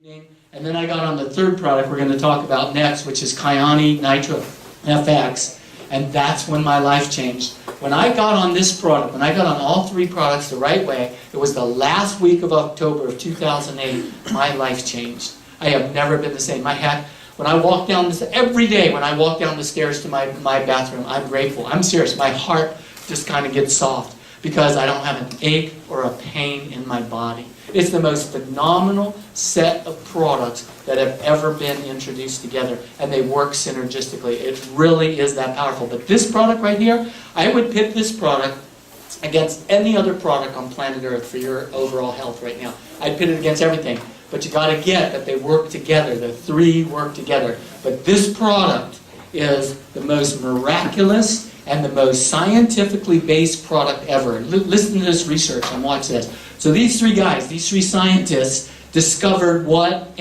And then I got on the third product we're going to talk about next, which is Kyäni Nitro FX. And that's when my life changed. When I got on this product, when I got on all three products the right way, it was the last week of October of 2008, my life changed. I have never been the same. When I walk down this, every day when I walk down the stairs to my bathroom, I'm grateful. I'm serious. My heart just kind of gets soft because I don't have an ache or a pain in my body. It's the most phenomenal set of products that have ever been introduced together, and they work synergistically. It really is that powerful. But this product right here, I would pit this product against any other product on planet Earth for your overall health right now. I'd pit it against everything. But you got to get that they work together. The three work together. But this product is the most miraculous and the most scientifically based product ever. Listen to this research and watch this. So these three guys, these three scientists, discovered what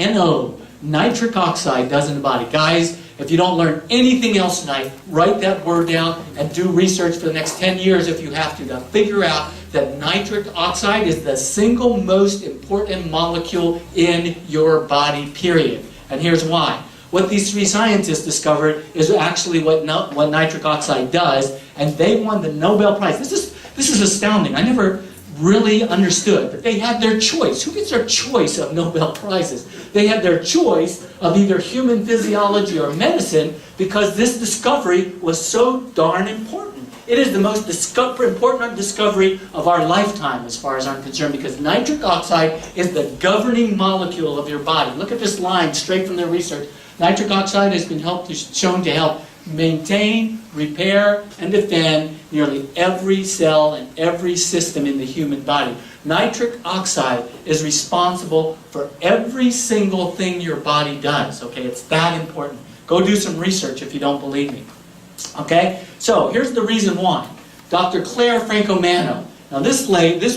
nitric oxide does in the body. Guys, if you don't learn anything else tonight, write that word down and do research for the next 10 years if you have to figure out that nitric oxide is the single most important molecule in your body, period. And here's why. What these three scientists discovered is actually what nitric oxide does, and they won the Nobel Prize. This is astounding. I never really understood, but they had their choice. Who gets their choice of Nobel Prizes? They had their choice of either human physiology or medicine because this discovery was so darn important. It is the most important discovery of our lifetime as far as I'm concerned, because nitric oxide is the governing molecule of your body. Look at this line straight from their research. Nitric oxide has been shown to help maintain, repair, and defend nearly every cell and every system in the human body. Nitric oxide is responsible for every single thing your body does. Okay, it's that important. Go do some research if you don't believe me. Okay, so here's the reason why. Dr. Claire Francomano. Now this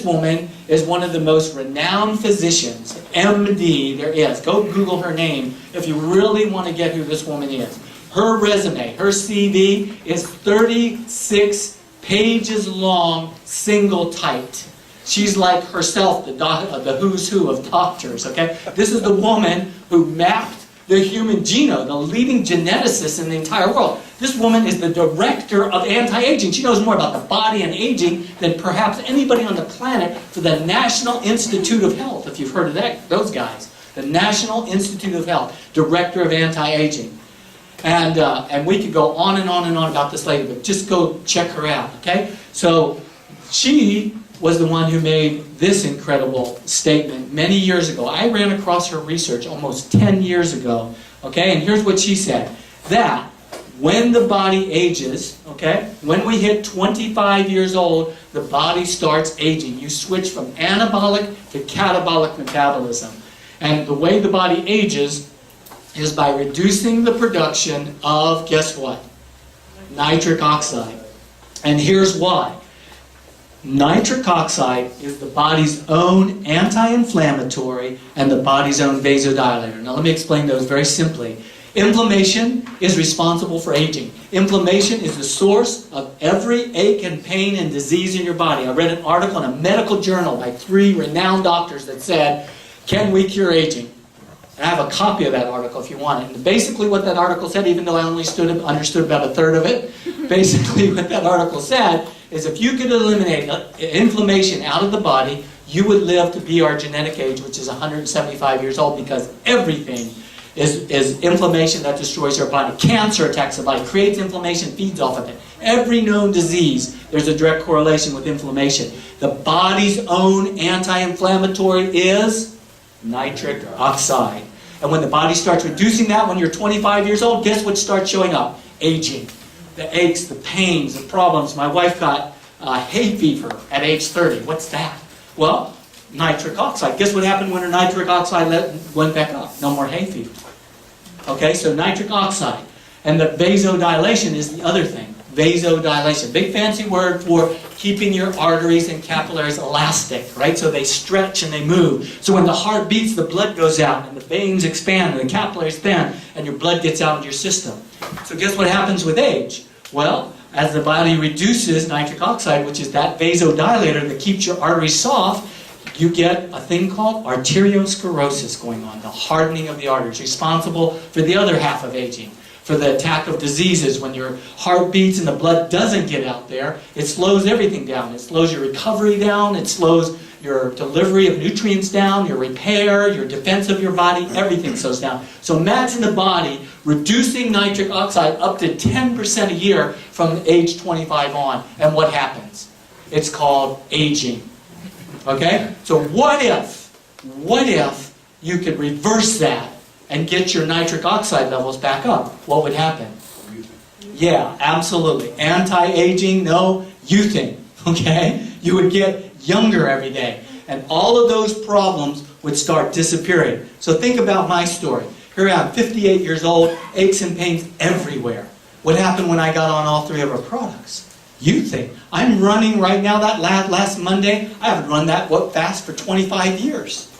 woman is one of the most renowned physicians, MD, there is. Go Google her name if you really want to get who this woman is. Her resume, her CV is 36 pages long, single-typed. She's like herself, the who's who of doctors, okay? This is the woman who mapped the human genome, the leading geneticist in the entire world. This woman is the director of anti-aging. She knows more about the body and aging than perhaps anybody on the planet for the National Institute of Health, if you've heard of those guys. The National Institute of Health, director of anti-aging. And we could go on and on and on about this later, but just go check her out, okay? So she was the one who made this incredible statement many years ago. I ran across her research almost 10 years ago, okay? And here's what she said, that when the body ages, okay, when we hit 25 years old, the body starts aging. You switch from anabolic to catabolic metabolism. And the way the body ages is by reducing the production of, guess what? Nitric oxide. And here's why. Nitric oxide is the body's own anti-inflammatory and the body's own vasodilator. Now let me explain those very simply. Inflammation is responsible for aging. Inflammation is the source of every ache and pain and disease in your body. I read an article in a medical journal by 3 renowned doctors that said, can we cure aging? And I have a copy of that article if you want it. And basically what that article said, even though I only understood about a third of it, basically what that article said is if you could eliminate inflammation out of the body, you would live to be our genetic age, which is 175 years old, because everything is inflammation that destroys our body. Cancer attacks the body, creates inflammation, feeds off of it. Every known disease, there's a direct correlation with inflammation. The body's own anti-inflammatory is nitric oxide. And when the body starts reducing that when you're 25 years old, guess what starts showing up? Aging. The aches, the pains, the problems. My wife got hay fever at age 30. What's that? Well, nitric oxide. Guess what happened when her nitric oxide went back up? No more hay fever. Okay, so nitric oxide. And the vasodilation is the other thing. Vasodilation. Big fancy word for keeping your arteries and capillaries elastic, right? So they stretch and they move. So when the heart beats, the blood goes out and the veins expand and the capillaries expand and your blood gets out of your system. So guess what happens with age? Well, as the body reduces nitric oxide, which is that vasodilator that keeps your arteries soft, you get a thing called arteriosclerosis going on, the hardening of the arteries, responsible for the other half of aging, for the attack of diseases. When your heart beats and the blood doesn't get out there, it slows everything down. It slows your recovery down, it slows your delivery of nutrients down, your repair, your defense of your body, everything slows down. So imagine the body reducing nitric oxide up to 10% a year from age 25 on. And what happens? It's called aging. Okay? So what if you could reverse that and get your nitric oxide levels back up? What would happen? Yeah, absolutely. Anti-aging, no, youthing. Okay? You would get younger every day. And all of those problems would start disappearing. So think about my story. Here I am, 58 years old, aches and pains everywhere. What happened when I got on all three of our products? Youthing. I'm running right now, that last Monday, I haven't run that fast for 25 years.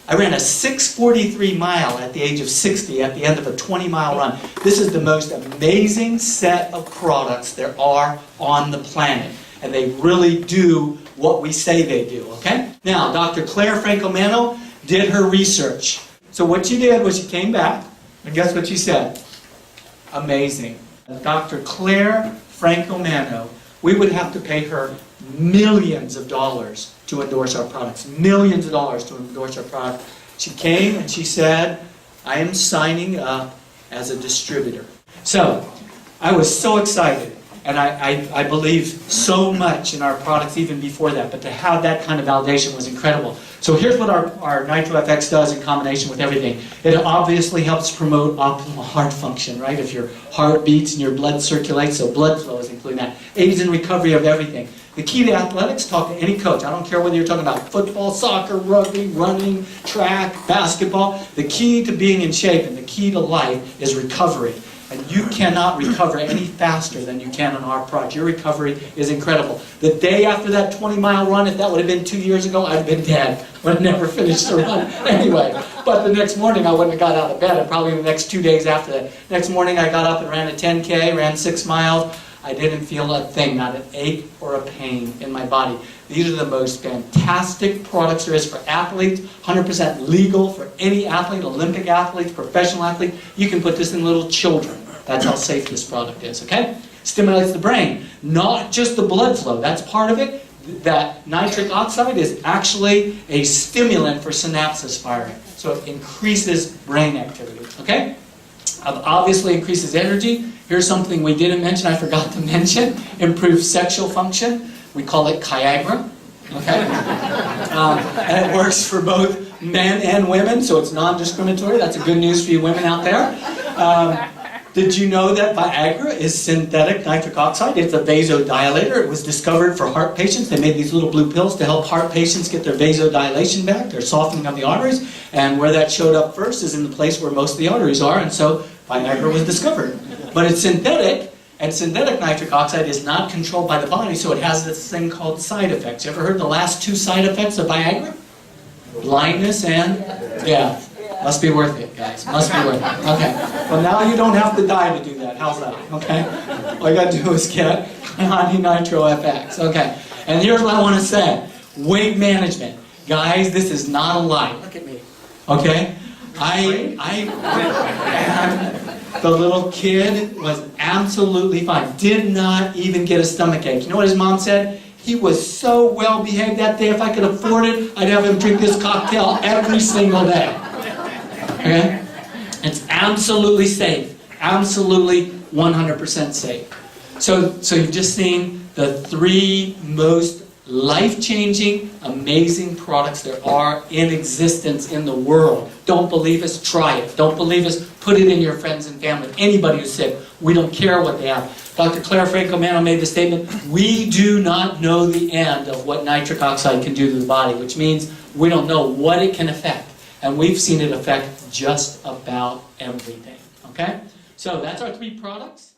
I ran a 6:43 mile at the age of 60 at the end of a 20-mile run. This is the most amazing set of products there are on the planet. And they really do what we say they do, okay? Now, Dr. Claire Francomano did her research. So what she did was she came back, and guess what she said? Amazing. Dr. Claire Francomano, we would have to pay her millions of dollars to endorse our products. Millions of dollars to endorse our product. She came and she said, I am signing up as a distributor. So, I was so excited. And I believe so much in our products even before that. But to have that kind of validation was incredible. So here's what our Nitro FX does in combination with everything. It obviously helps promote optimal heart function, right? If your heart beats and your blood circulates, so blood flow is including that. Aids in recovery of everything. The key to athletics, talk to any coach. I don't care whether you're talking about football, soccer, rugby, running, track, basketball. The key to being in shape and the key to life is recovery. And you cannot recover any faster than you can on our product. Your recovery is incredible. The day after that 20-mile run, if that would have been 2 years ago, I'd have been dead. Would have never finished the run anyway. But the next morning, I wouldn't have got out of bed. And probably the next 2 days after that. Next morning, I got up and ran a 10K, ran 6 miles. I didn't feel a thing, not an ache or a pain in my body. These are the most fantastic products there is for athletes, 100% legal for any athlete, Olympic athletes, professional athletes. You can put this in little children. That's how safe this product is, okay? Stimulates the brain, not just the blood flow. That's part of it. That nitric oxide is actually a stimulant for synapses firing. So it increases brain activity, okay? Obviously increases energy. Here's something we didn't mention, I forgot to mention. Improves sexual function. We call it Kyäni, okay? And it works for both men and women, so it's non-discriminatory. That's a good news for you women out there. Did you know that Viagra is synthetic nitric oxide? It's a vasodilator. It was discovered for heart patients. They made these little blue pills to help heart patients get their vasodilation back, their softening of the arteries. And where that showed up first is in the place where most of the arteries are, and so Viagra was discovered. But it's synthetic, and synthetic nitric oxide is not controlled by the body, so it has this thing called side effects. You ever heard the last 2 side effects of Viagra? Blindness and death. Must be worth it, guys. Must be worth it. Okay. Well, now you don't have to die to do that. How's that? Okay? All you got to do is get Kyäni Nitro FX. Okay. And here's what I want to say. Weight management. Guys, this is not a lie. Look at me. Okay? The little kid was absolutely fine. Did not even get a stomach ache. You know what his mom said? He was so well behaved that day. If I could afford it, I'd have him drink this cocktail every single day. Okay? It's absolutely safe. Absolutely 100% safe. So you've just seen the 3 most life-changing, amazing products there are in existence in the world. Don't believe us? Try it. Don't believe us? Put it in your friends and family. Anybody who's sick, we don't care what they have. Dr. Claire Francomano made the statement, we do not know the end of what nitric oxide can do to the body, which means we don't know what it can affect. And we've seen it affect just about everything. Okay? So that's our 3 products.